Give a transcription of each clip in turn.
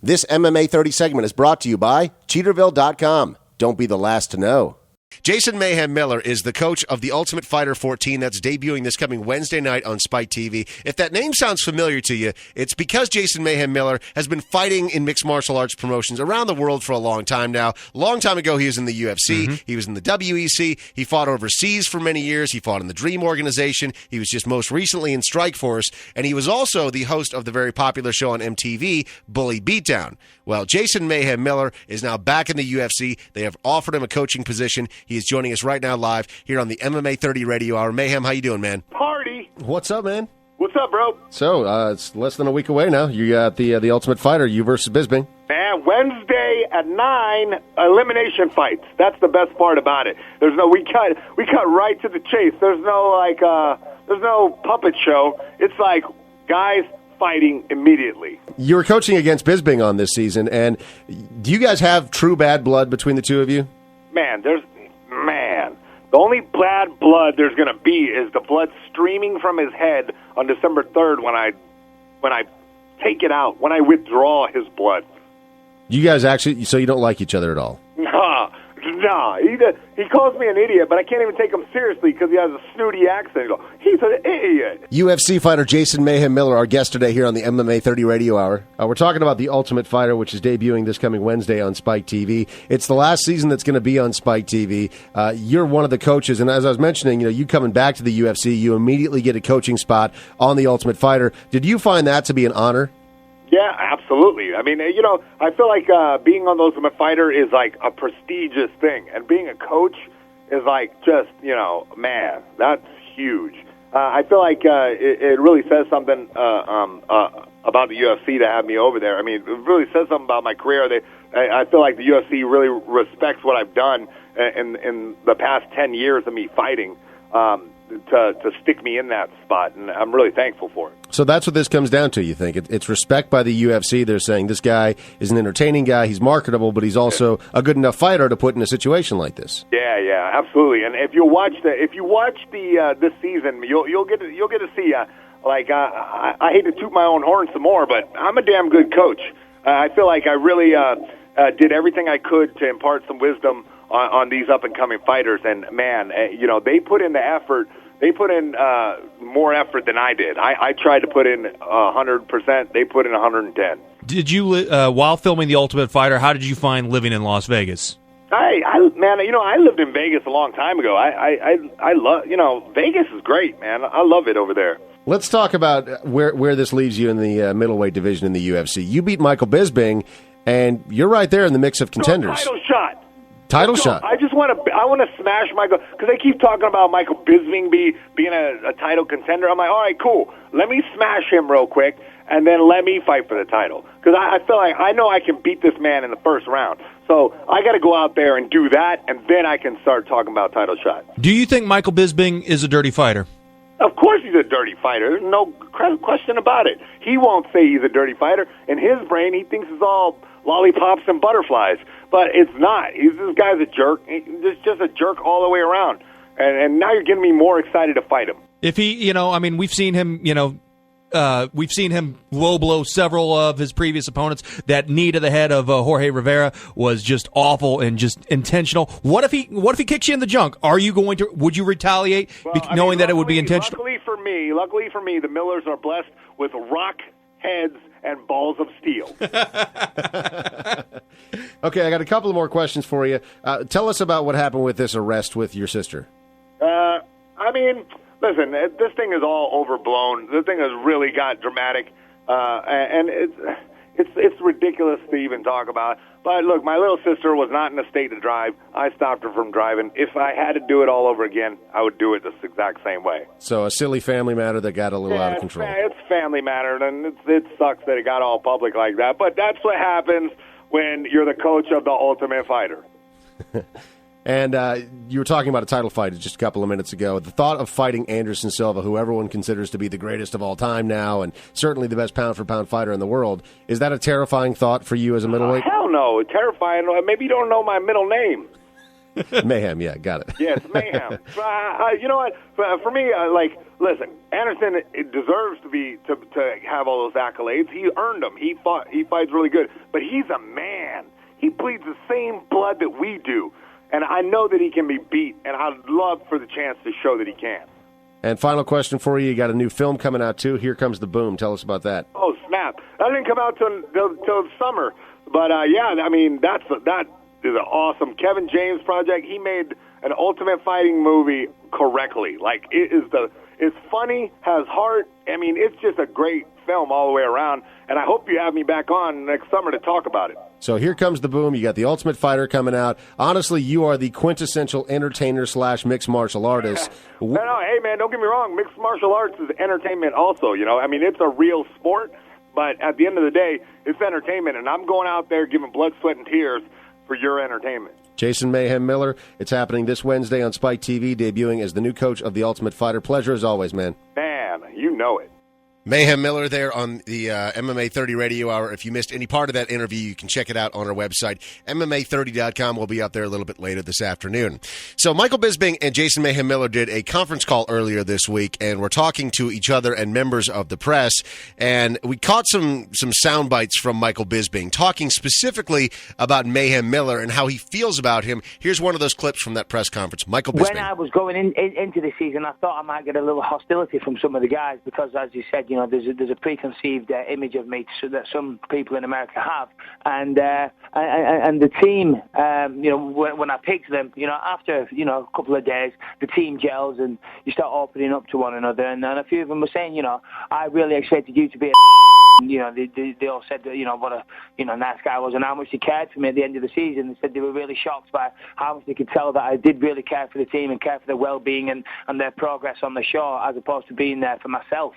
This MMA 30 segment is brought to you by Cheaterville.com. Don't be the last to know. Jason Mayhem Miller is the coach of the Ultimate Fighter 14 that's debuting this coming Wednesday night on Spike TV. If that name sounds familiar to you, it's because Jason Mayhem Miller has been fighting in mixed martial arts promotions around the world for a long time now. A long time ago, he was in the UFC. He was in the WEC. He fought overseas for many years. He fought in the Dream Organization. He was just most recently in Strikeforce. And he was also the host of the very popular show on MTV, Bully Beatdown. Well, Jason Mayhem Miller is now back in the UFC. They have offered him a coaching position. He is joining us right now live here on the MMA 30 Radio Hour. Mayhem, how you doing, man? Party. What's up, man? What's up, bro? So, it's less than a week away now. You got the Ultimate Fighter, you versus Bisping. Man, Wednesday at 9, elimination fights. That's the best part about it. We cut right to the chase. There's no puppet show. It's like guys fighting immediately. You were coaching against Bisping on this season, and do you guys have true bad blood between the two of you? Man, the only bad blood there's going to be is the blood streaming from his head on December 3rd when I take it out, when I withdraw his blood. You guys actually, so you don't like each other at all? Nah. He calls me an idiot, but I can't even take him seriously because he has a snooty accent. He's an idiot. UFC fighter Jason Mayhem Miller, our guest today here on the MMA 30 Radio Hour. We're talking about the Ultimate Fighter, which is debuting this coming Wednesday on Spike TV. It's the last season that's going to be on Spike TV. You're one of the coaches, and as I was mentioning, you coming back to the UFC, you immediately get a coaching spot on the Ultimate Fighter. Did you find that to be an honor? Yeah, absolutely. I mean, I feel like being on the Ultimate Fighter is like a prestigious thing, and being a coach is like just, man, that's huge. I feel like it really says something about the UFC to have me over there. I mean, it really says something about my career. I feel like the UFC really respects what I've done in the past 10 years of me fighting. To stick me in that spot, and I'm really thankful for it. So that's what this comes down to, you think? It's respect by the UFC. They're saying this guy is an entertaining guy, he's marketable, but he's also a good enough fighter to put in a situation like this. Yeah, absolutely. And if you watch this season, you'll get to see. I hate to toot my own horn some more, but I'm a damn good coach. I feel like I really did everything I could to impart some wisdom on these up-and-coming fighters, and man, they put in the effort. They put in more effort than I did. I tried to put in 100%. They put in 110. Did you, while filming The Ultimate Fighter, how did you find living in Las Vegas? I lived in Vegas a long time ago. I love, Vegas is great, man. I love it over there. Let's talk about where this leaves you in the middleweight division in the UFC. You beat Michael Bisping, and you're right there in the mix of contenders. Title shot. I want to smash Michael, because they keep talking about Michael Bisping being a title contender. I'm like, all right, cool. Let me smash him real quick, and then let me fight for the title. Because I feel like I know I can beat this man in the first round. So I got to go out there and do that, and then I can start talking about title shot. Do you think Michael Bisping is a dirty fighter? Of course he's a dirty fighter. There's no question about it. He won't say he's a dirty fighter. In his brain, he thinks it's all lollipops and butterflies. But it's not. This guy's a jerk. He's just a jerk all the way around. And now you're getting me more excited to fight him. If he, we've seen him, we've seen him low blow several of his previous opponents. That knee to the head of Jorge Rivera was just awful and just intentional. What if he kicks you in the junk? Would you retaliate knowing that it would be intentional? Luckily for me, the Millers are blessed with rock heads and balls of steel. Okay, I got a couple more questions for you. Tell us about what happened with this arrest with your sister. Listen, this thing is all overblown. This thing has really got dramatic, and it's ridiculous to even talk about. But look, my little sister was not in a state to drive. I stopped her from driving. If I had to do it all over again, I would do it the exact same way. So a silly family matter that got a little out of control. It's family matter, and it sucks that it got all public like that. But that's what happens when you're the coach of the Ultimate Fighter. And you were talking about a title fight just a couple of minutes ago. The thought of fighting Anderson Silva, who everyone considers to be the greatest of all time now, and certainly the best pound-for-pound fighter in the world, is that a terrifying thought for you as a middleweight? Hell no, terrifying. Maybe you don't know my middle name. Mayhem, yeah, got it. Yeah, it's Mayhem. You know what? For me, listen, Anderson deserves to have all those accolades. He earned them. He fights really good, but he's a man. He bleeds the same blood that we do, and I know that he can be beat. And I'd love for the chance to show that he can. And final question for you: you got a new film coming out too. Here Comes the Boom. Tell us about that. Oh snap! That didn't come out till summer, but yeah, I mean that is an awesome Kevin James project. He made an Ultimate Fighting movie correctly. Like it's funny, has heart. I mean, it's just a great film all the way around. And I hope you have me back on next summer to talk about it. So Here Comes the Boom. You got The Ultimate Fighter coming out. Honestly, you are the quintessential entertainer / mixed martial artist. No, hey, man, don't get me wrong. Mixed martial arts is entertainment also, you know. I mean, it's a real sport, but at the end of the day, it's entertainment. And I'm going out there giving blood, sweat, and tears for your entertainment. Jason Mayhem Miller, it's happening this Wednesday on Spike TV, debuting as the new coach of The Ultimate Fighter. Pleasure as always, man. Man, you know it. Mayhem Miller there on the MMA 30 Radio Hour. If you missed any part of that interview, you can check it out on our website, MMA30.com. We'll be out there a little bit later this afternoon. So Michael Bisping and Jason Mayhem Miller did a conference call earlier this week, and we're talking to each other and members of the press. And we caught some sound bites from Michael Bisping, talking specifically about Mayhem Miller and how he feels about him. Here's one of those clips from that press conference. Michael Bisping. When I was going into the season, I thought I might get a little hostility from some of the guys because, as you said, you know, there's a preconceived image of me that some people in America have, and the team, you know, when I picked them, you know, after a couple of days, the team gels and you start opening up to one another, and a few of them were saying, you know, I really expected you to be a you know, they all said that, you know, what a nice guy was and how much he cared for me at the end of the season. They said they were really shocked by how much they could tell that I did really care for the team and care for their well-being and their progress on the show, as opposed to being there for myself.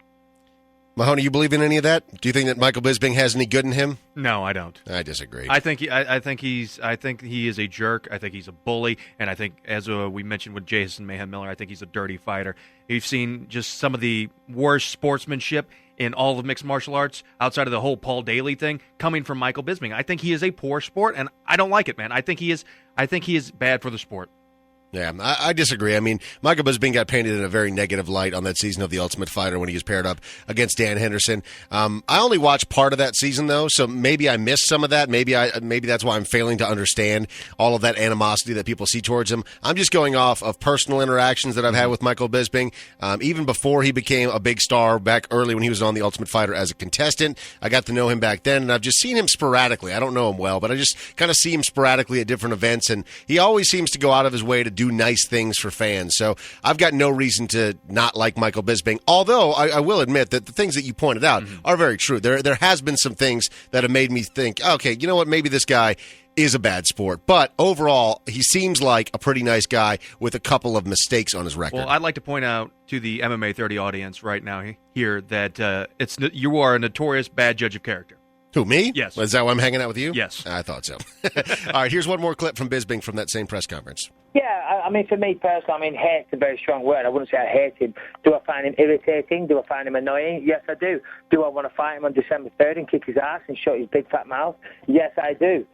Mahoney, you believe in any of that? Do you think that Michael Bisping has any good in him? No, I don't. I disagree. I think he is a jerk. I think he's a bully, and I think, as we mentioned with Jason Mayhem Miller, I think he's a dirty fighter. We've seen just some of the worst sportsmanship in all of mixed martial arts, outside of the whole Paul Daly thing, coming from Michael Bisping. I think he is a poor sport, and I don't like it, man. I think he is bad for the sport. Yeah, I disagree. I mean, Michael Bisping got painted in a very negative light on that season of The Ultimate Fighter when he was paired up against Dan Henderson. I only watched part of that season, though, so maybe I missed some of that. Maybe that's why I'm failing to understand all of that animosity that people see towards him. I'm just going off of personal interactions that I've had with Michael Bisping. Even before he became a big star back early when he was on The Ultimate Fighter as a contestant, I got to know him back then, and I've just seen him sporadically. I don't know him well, but I just kind of see him sporadically at different events, and he always seems to go out of his way to do nice things for fans. So I've got no reason to not like Michael Bisping, although I will admit that the things that you pointed out are very true. There has been some things that have made me think, okay, you know what, maybe this guy is a bad sport. But overall, he seems like a pretty nice guy with a couple of mistakes on his record. Well, I'd like to point out to the MMA 30 audience right now here that you are a notorious bad judge of character. Who, me? Yes. Is that why I'm hanging out with you? Yes. I thought so. All right, here's one more clip from Bisping from that same press conference. Yeah, I mean, for me personally, I mean, hate's a very strong word. I wouldn't say I hate him. Do I find him irritating? Do I find him annoying? Yes, I do. Do I want to fight him on December 3rd and kick his ass and shut his big fat mouth? Yes, I do.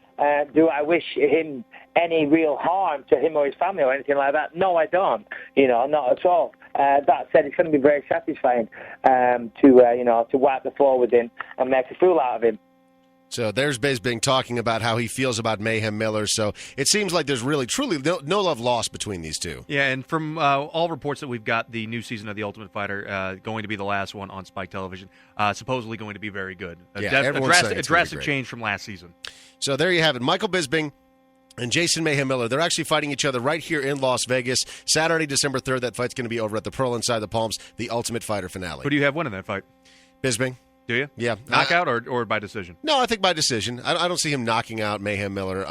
Do I wish him any real harm to him or his family or anything like that? No, I don't. You know, not at all. That said, it's going to be very satisfying to wipe the floor with him and make a fool out of him. So there's Bisping talking about how he feels about Mayhem Miller. So it seems like there's really, truly no love lost between these two. Yeah, and from all reports that we've got, the new season of The Ultimate Fighter going to be the last one on Spike Television, supposedly going to be very good. A drastic change from last season. So there you have it. Michael Bisping and Jason Mayhem Miller, they're actually fighting each other right here in Las Vegas. Saturday, December 3rd, that fight's going to be over at the Pearl Inside the Palms, the Ultimate Fighter finale. Who do you have winning that fight? Bisping. Do you? Yeah. Knockout or by decision? No, I think by decision. I don't see him knocking out Mayhem Miller,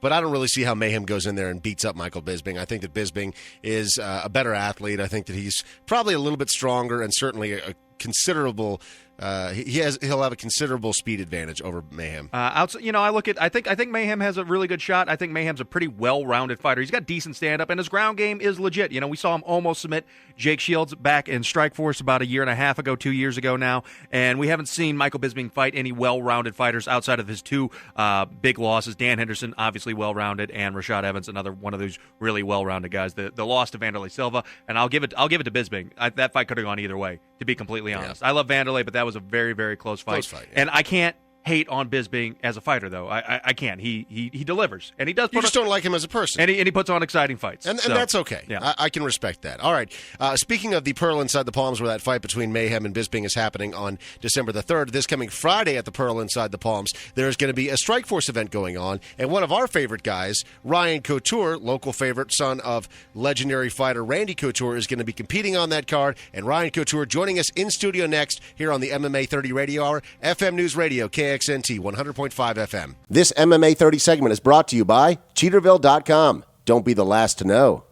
but I don't really see how Mayhem goes in there and beats up Michael Bisping. I think that Bisping is a better athlete. I think that he's probably a little bit stronger and certainly a considerable he'll have a considerable speed advantage over Mayhem. I think Mayhem has a really good shot. I think Mayhem's a pretty well-rounded fighter. He's got decent stand-up, and his ground game is legit. We saw him almost submit Jake Shields back in Strikeforce about 1.5 years ago, 2 years ago now, and we haven't seen Michael Bisping fight any well-rounded fighters outside of his two big losses. Dan Henderson, obviously well-rounded, and Rashad Evans, another one of those really well-rounded guys. The loss to Vanderlei Silva, and I'll give it to Bisping. That fight could have gone either way, to be completely honest. I love Vanderlei, but that was a very, very close fight. And I can't hate on Bisping as a fighter, though. I can't. He delivers, and he does. You just don't like him as a person, and he puts on exciting fights, and that's okay. Yeah. I can respect that. All right. Speaking of the Pearl Inside the Palms, where that fight between Mayhem and Bisping is happening on December the 3rd, this coming Friday at the Pearl Inside the Palms, there's going to be a Strikeforce event going on, and one of our favorite guys, Ryan Couture, local favorite, son of legendary fighter Randy Couture, is going to be competing on that card. And Ryan Couture joining us in studio next here on the MMA 30 Radio Hour, FM News Radio, KXNT 100.5 FM. This MMA 30 segment is brought to you by Cheaterville.com. Don't be the last to know.